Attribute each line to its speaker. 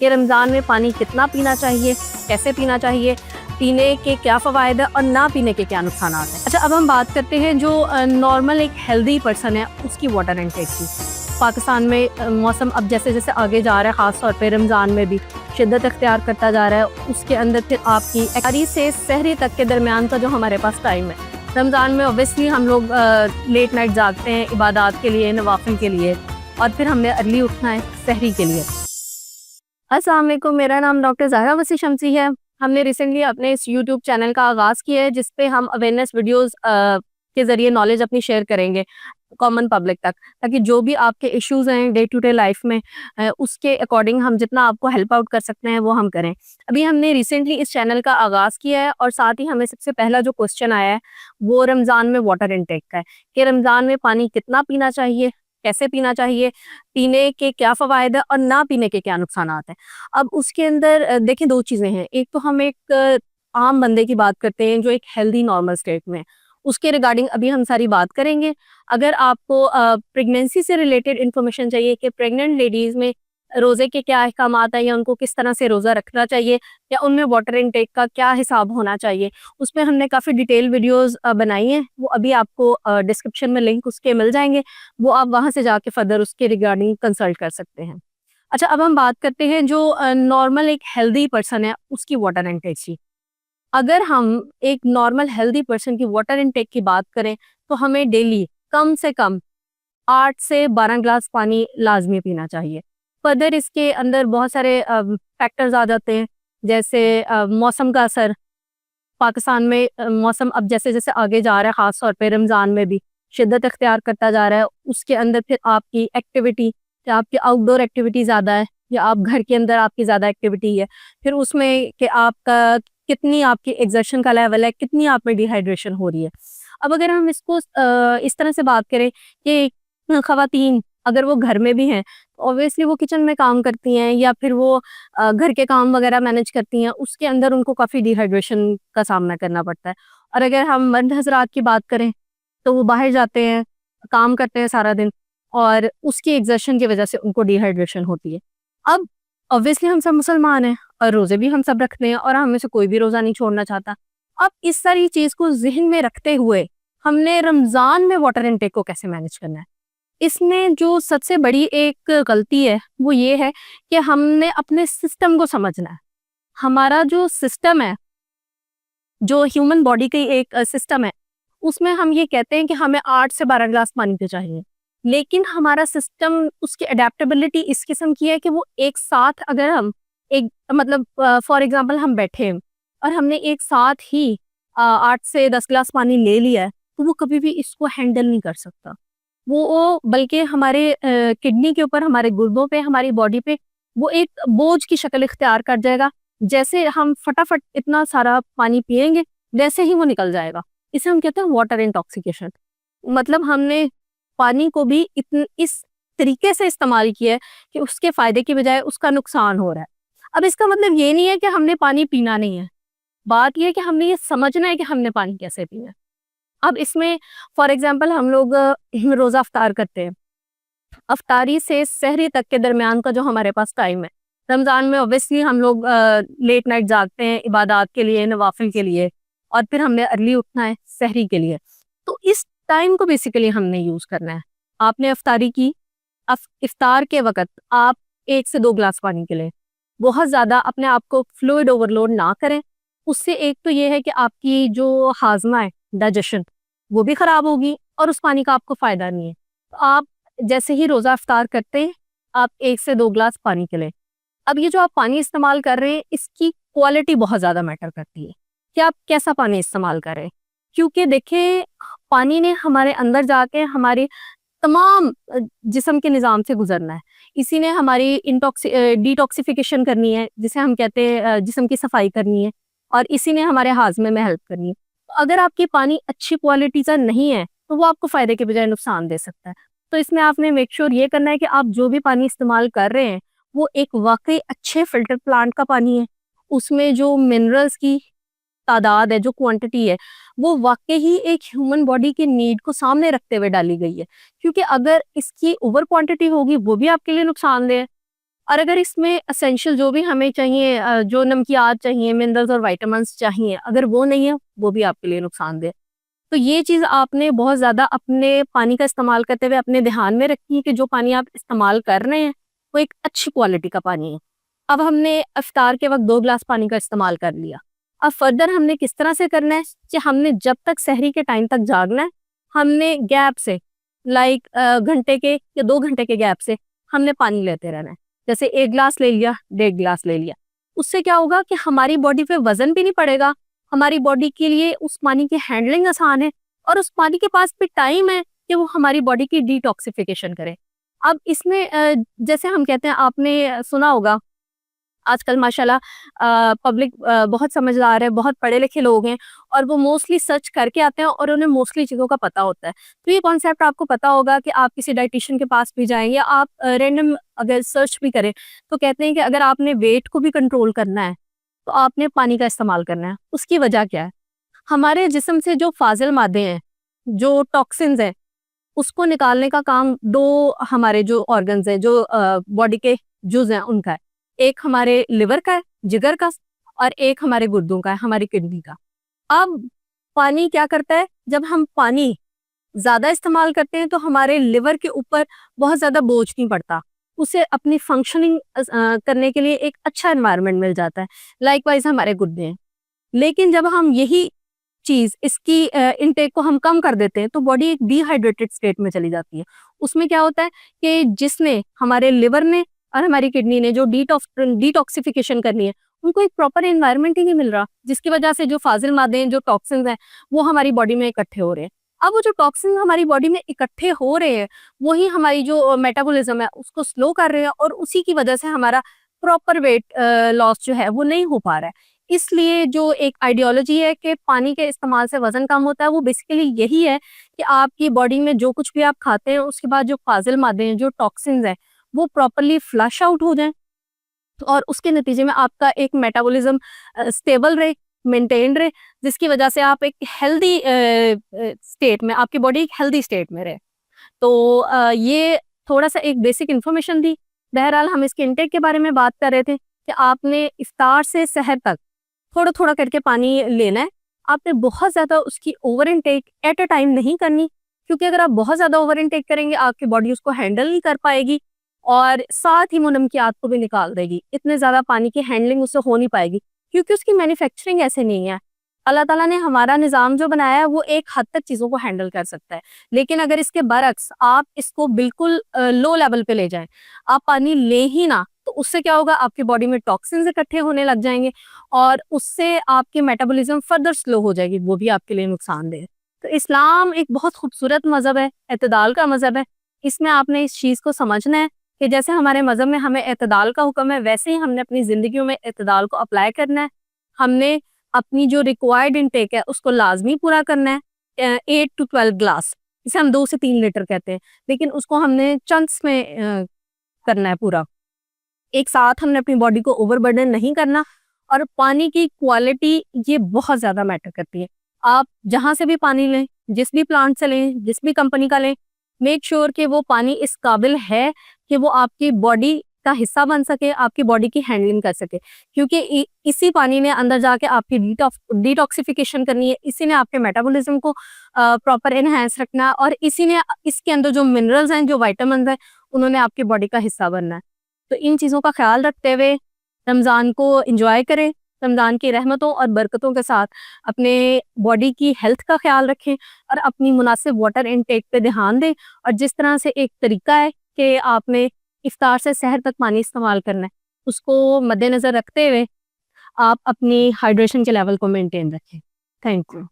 Speaker 1: कि रमज़ान में पानी कितना पीना चाहिए, कैसे पीना चाहिए, पीने के क्या फ़वाइद है और ना पीने के क्या नुकसानात हैं। अच्छा, अब हम बात करते हैं जो नॉर्मल एक हेल्दी पर्सन है उसकी वाटर इनटेक की। पाकिस्तान में मौसम अब जैसे जैसे आगे जा रहा है, ख़ास तौर पे रमज़ान में भी शिद्दत इख्तियार करता जा रहा है। उसके अंदर फिर आपकी इफ्तारी से सहरी तक के दरमियान का जो हमारे पास टाइम है, रमज़ान में ऑब्वियसली हम लोग लेट नाइट जागते हैं इबादत के लिए, नवाफिल के लिए, और फिर हमने अर्ली उठना है सहरी के लिए। अस्सलाम वालेकुम, मेरा नाम डॉक्टर ज़हरा वसी शमसी है। हमने रिसेंटली अपने इस यूट्यूब चैनल का आगाज़ किया है जिस पे हम अवेयरनेस वीडियोस के ज़रिए नॉलेज अपनी शेयर करेंगे कॉमन पब्लिक तक, ताकि जो भी आपके इश्यूज़ हैं डे टू डे लाइफ में उसके अकॉर्डिंग हम जितना आपको हेल्प आउट कर सकते हैं वो हम करें। अभी हमने रिसेंटली इस चैनल का आगाज़ किया है और साथ ही हमें सबसे पहला जो क्वेश्चन आया है वो रमज़ान में वाटर इनटेक का है कि रमज़ान में पानी कितना पीना चाहिए, कैसे पीना चाहिए, पीने के क्या फ़वाइद है और ना पीने के क्या नुकसानात हैं। अब उसके अंदर देखिए 2 चीज़ें हैं। एक तो हम एक आम बंदे की बात करते हैं जो एक हेल्दी नॉर्मल स्टेट में है। उसके रिगार्डिंग अभी हम सारी बात करेंगे। अगर आपको प्रेगनेंसी से रिलेटेड इन्फॉर्मेशन चाहिए कि प्रेग्नेंट लेडीज़ में रोज़े के क्या अहकामात हैं या उनको किस तरह से रोज़ा रखना चाहिए या उनमें वाटर इनटेक का क्या हिसाब होना चाहिए, उसमें हमने काफ़ी डिटेल वीडियोज़ बनाई हैं। वो अभी आपको डिस्क्रिप्शन में लिंक उसके मिल जाएँगे। वो आप वहाँ से जाके फर्दर उसके रिगार्डिंग कंसल्ट कर सकते हैं। अच्छा, अब हम बात करते हैं जो नॉर्मल एक हेल्दी पर्सन है उसकी वाटर इनटेक की। अगर हम एक नॉर्मल हेल्दी पर्सन की वाटर इनटेक की बात करें तो हमें डेली कम से कम 8 से 12 ग्लास पानी लाज़मी पीना चाहिए। फर्दर इसके अंदर बहुत सारे फैक्टर्स आ जाते हैं, जैसे मौसम का असर। पाकिस्तान में मौसम अब जैसे-जैसे आगे जा रहा है, ख़ास तौर पे रमज़ान में भी शिद्दत इख्तियार करता जा रहा है। उसके अंदर फिर आपकी एक्टिविटी, या आपकी आउटडोर एक्टिविटी ज़्यादा है या आप घर के अंदर आपकी ज़्यादा एक्टिविटी है। फिर उसमें कि आपका कितनी आपकी एक्सर्शन का लेवल है, कितनी आप में डिहाइड्रेशन हो रही है। अब अगर हम इसको इस तरह से बात करें कि ख़वातीन अगर वो घर में भी हैं, ऑब्वियसली वो किचन में काम करती हैं या फिर वो घर के काम वगैरह मैनेज करती हैं, उसके अंदर उनको काफ़ी डिहाइड्रेशन का सामना करना पड़ता है। और अगर हम मर्द हज़रात की बात करें, तो वो बाहर जाते हैं, काम करते हैं सारा दिन और उसकी एक्सर्शन की वजह से उनको डिहाइड्रेशन होती है। अब ऑब्वियसली हम सब मुसलमान हैं और रोज़े भी हम सब रखते हैं और हम में से कोई भी रोज़ा नहीं छोड़ना चाहता। अब इस सारी चीज़ को ज़हन में रखते हुए हमने रमज़ान में वाटर इनटेक को कैसे मैनेज करना है? इसमें जो सबसे बड़ी एक गलती है वो ये है कि हमने अपने सिस्टम को समझना है। हमारा जो सिस्टम है, जो ह्यूमन बॉडी की एक सिस्टम है, उसमें हम ये कहते हैं कि हमें 8 से 12 ग्लास पानी तो चाहिए। लेकिन हमारा सिस्टम, उसकी अडैप्टेबिलिटी इस किस्म की है कि वो एक साथ अगर हम एक मतलब फॉर एग्ज़ाम्पल हम बैठे हैं और हमने एक साथ ही 8 से 10 ग्लास पानी ले लिया है, तो वो कभी भी इसको हैंडल नहीं कर सकता। वो बल्कि हमारे किडनी के ऊपर, हमारे गुर्दों पे, हमारी बॉडी पे वो एक बोझ की शक्ल इख्तियार कर जाएगा। जैसे हम फटाफट इतना सारा पानी पिएँगे, वैसे ही वो निकल जाएगा। इसे हम कहते हैं वाटर इंटॉक्सिकेशन। मतलब हमने पानी को भी इस तरीके से इस्तेमाल किया है कि उसके फ़ायदे की बजाय उसका नुकसान हो रहा है। अब इसका मतलब ये नहीं है कि हमने पानी पीना नहीं है। बात ये है कि हमने ये समझना है कि हमने पानी कैसे पीना है। अब इसमें फॉर एग्ज़ाम्पल हम लोग रोज़ा इफ्तार करते हैं। इफ्तारी से सहरी तक के दरमियान का जो हमारे पास टाइम है, रमज़ान में ऑब्वियसली हम लोग लेट नाइट जागते हैं इबादत के लिए, नवाफिल के लिए, और फिर हमने अर्ली उठना है सहरी के लिए। तो इस टाइम को बेसिकली हमने यूज़ करना है। आपने इफ्तारी की, इफ्तार के वक़्त आप 1 से 2 ग्लास पानी के लें। बहुत ज़्यादा अपने आप को फ्लूइड ओवरलोड ना करें। उससे एक तो ये है कि आपकी जो हाज़मा है, डाइजेशन, वो भी ख़राब होगी और उस पानी का आपको फ़ायदा नहीं है। तो आप जैसे ही रोज़ा इफ्तार करते हैं, आप 1 से 2 ग्लास पानी के लें। अब ये जो आप पानी इस्तेमाल कर रहे हैं, इसकी क्वालिटी बहुत ज़्यादा मैटर करती है कि आप कैसा पानी इस्तेमाल कर रहे हैं। क्योंकि देखिए, पानी ने हमारे अंदर जाके हमारे तमाम जिस्म के निज़ाम से गुज़रना है। इसी ने हमारी डिटॉक्सिफ़िकेशन करनी है, जिसे हम कहते हैं जिस्म की सफाई करनी है, और इसी ने हमारे हाज़मे में हेल्प करनी है। तो अगर आपकी पानी अच्छी क्वालिटी का नहीं है, तो वो आपको फ़ायदे के बजाय नुकसान दे सकता है। तो इसमें आपने मेक श्योर ये करना है कि आप जो भी पानी इस्तेमाल कर रहे हैं, वो एक वाक़ई अच्छे फ़िल्टर प्लांट का पानी है। उसमें जो मिनरल्स की तादाद है, जो क्वांटिटी है, वो वाक़ई ही एक ह्यूमन बॉडी की नीड को सामने रखते हुए डाली गई है। क्योंकि अगर इसकी ओवर क्वांटिटी होगी, वो भी आपके लिए नुकसानदेह है। और अगर इसमें एसेंशियल जो भी हमें चाहिए जो नमकियात चाहिए, मिनरल्स और विटामिन्स चाहिए, अगर वो नहीं है, वो भी आपके लिए नुकसानदेह। तो ये चीज़ आपने बहुत ज़्यादा अपने पानी का इस्तेमाल करते हुए अपने ध्यान में रखी है कि जो पानी आप इस्तेमाल कर रहे हैं, वो एक अच्छी क्वालिटी का पानी है। अब हमने इफ्तार के वक़्त 2 ग्लास पानी का इस्तेमाल कर लिया। अब फर्दर हमने किस तरह से करना है कि हमने जब तक सहरी के टाइम तक जागना है, हमने गैप से लाइक घंटे के या 2 घंटे के गैप से हमने पानी लेते रहना है। जैसे 1 ग्लास ले लिया, 1.5 ग्लास ले लिया। उससे क्या होगा कि हमारी बॉडी पे वज़न भी नहीं पड़ेगा, हमारी बॉडी के लिए उस पानी की हैंडलिंग आसान है और उस पानी के पास भी टाइम है कि वो हमारी बॉडी की डिटॉक्सिफिकेशन करे। अब इसमें जैसे हम कहते हैं, आपने सुना होगा आजकल माशाल्लाह पब्लिक बहुत समझदार है, बहुत पढ़े लिखे लोग हैं और वो मोस्टली सर्च करके आते हैं और उन्हें मोस्टली चीज़ों का पता होता है। तो ये कॉन्सेप्ट आपको पता होगा कि आप किसी डायटीशियन के पास भी जाएँ या आप रैंडम अगर सर्च भी करें, तो कहते हैं कि अगर आपने वेट को भी कंट्रोल करना है, तो आपने पानी का इस्तेमाल करना है। उसकी वजह क्या है? हमारे जिस्म से जो फाजिल मादे हैं, जो टॉक्सिन्स हैं, उसको निकालने का काम 2 हमारे जो ऑर्गन्स हैं, जो बॉडी के जुज़ हैं, उनका है। एक हमारे लिवर का है, जिगर का, और एक हमारे गुर्दों का है, हमारी किडनी का। अब पानी क्या करता है, जब हम पानी ज़्यादा इस्तेमाल करते हैं तो हमारे लिवर के ऊपर बहुत ज़्यादा बोझ नहीं पड़ता। उसे अपनी फंक्शनिंग करने के लिए एक अच्छा एनवायरनमेंट मिल जाता है। लाइकवाइज़ हमारे गुर्दे हैं। लेकिन जब हम यही चीज़ इसकी इनटेक को हम कम कर देते हैं, तो बॉडी एक डिहाइड्रेटेड स्टेट में चली जाती है। उसमें क्या होता है कि जिसने हमारे लिवर ने और हमारी किडनी ने जो डिटॉक्सिफिकेशन करनी है, उनको एक प्रॉपर एनवायरनमेंट ही नहीं मिल रहा, जिसकी वजह से जो फाजिल मादे हैं, जो टॉक्सिन्स हैं, वो हमारी बॉडी में इकट्ठे हो रहे हैं। अब वो जो टॉक्सिन हमारी बॉडी में इकट्ठे हो रहे हैं, वही हमारी जो मेटाबॉलिज्म है, उसको स्लो कर रहे हैं और उसी की वजह से हमारा प्रॉपर वेट लॉस जो है, वो नहीं हो पा रहा है। इसलिए जो एक आइडियोलॉजी है कि पानी के इस्तेमाल से वज़न कम होता है, वो बेसिकली यही है कि आपकी बॉडी में जो कुछ भी आप खाते हैं, उसके बाद जो फाजिल मादे हैं, जो टॉक्सिन्स हैं, वो प्रॉपर्ली फ्लश आउट हो जाएँ और उसके नतीजे में आपका एक मेटाबॉलिज्म स्टेबल रहे, मेंटेन रहे, जिसकी वजह से आप एक हेल्दी स्टेट में, आपकी बॉडी एक हेल्दी स्टेट में रहे। तो ये थोड़ा-सा एक बेसिक इन्फॉर्मेशन थी। बहरहाल हम इसके इनटेक के बारे में बात कर रहे थे कि आपने इफ्तार से सहर तक थोड़ा-थोड़ा करके पानी लेना है। आपने बहुत ज़्यादा उसकी over intake at a time नहीं करनी, क्योंकि अगर आप बहुत ज़्यादा ओवर इनटेक करेंगे, आपकी बॉडी उसको हैंडल नहीं कर पाएगी और साथ ही वो नमकियात को भी निकाल देगी। इतने ज़्यादा पानी की हैंडलिंग उससे हो नहीं पाएगी, क्योंकि उसकी मैन्युफैक्चरिंग ऐसे नहीं है। अल्लाह ताला ने हमारा निज़ाम जो बनाया है, वो एक हद तक चीज़ों को हैंडल कर सकता है। लेकिन अगर इसके बरअक्स आप इसको बिल्कुल लो लेवल पे ले जाएँ, आप पानी लें ही ना, तो उससे क्या होगा, आपकी बॉडी में टॉक्सिन्स इकट्ठे होने लग जाएँगे और उससे आपकी मेटाबॉलिज्म फर्दर स्लो हो जाएगी, वो भी आपके लिए नुकसानदेह है। तो इस्लाम एक बहुत खूबसूरत मज़हब है, एतदाल का मज़हब है। इसमें आपने इस चीज़ को समझना है कि जैसे हमारे मज़हब में हमें एतदाल का हुक्म है, वैसे ही हमने अपनी ज़िंदगियों में एतदाल को अप्लाई करना है। हमने अपनी जो रिक्वायर्ड इनटेक है, उसको लाज़मी पूरा करना है। 8 टू 12 ग्लास, जिसे हम 2 से 3 लीटर कहते हैं, लेकिन उसको हमने चंक्स में करना है पूरा। एक साथ हमने अपनी बॉडी को ओवरबर्डन नहीं करना और पानी की क्वालिटी ये बहुत ज़्यादा मैटर करती है। आप जहाँ से भी पानी लें, जिस भी प्लांट से लें, जिस भी कंपनी का लें, मेक श्योर कि वो पानी इस काबिल है कि वो आपकी बॉडी का हिस्सा बन सके, आपकी बॉडी की हैंडलिंग कर सके। क्योंकि इसी पानी ने अंदर जाके आपकी डिटॉक्सिफिकेशन करनी है, इसी ने आपके मेटाबॉलिज्म को प्रॉपर एनहांस रखना है और इसी ने इसके अंदर जो मिनरल्स हैं, जो विटामिन्स हैं, उन्होंने आपकी बॉडी का हिस्सा बनना है। तो इन चीज़ों का ख्याल रखते हुए रमज़ान को एंजॉय करें, रमज़ान की रहमतों और बरकतों के साथ अपने बॉडी की हेल्थ का ख्याल रखें और अपनी मुनासिब वाटर इनटेक पे ध्यान दें। और जिस तरह से एक तरीका है कि आपने इफ्तार से सहर तक पानी इस्तेमाल करना है, उसको मद्देनज़र रखते हुए आप अपनी हाइड्रेशन के लेवल को मेंटेन रखें। Thank you.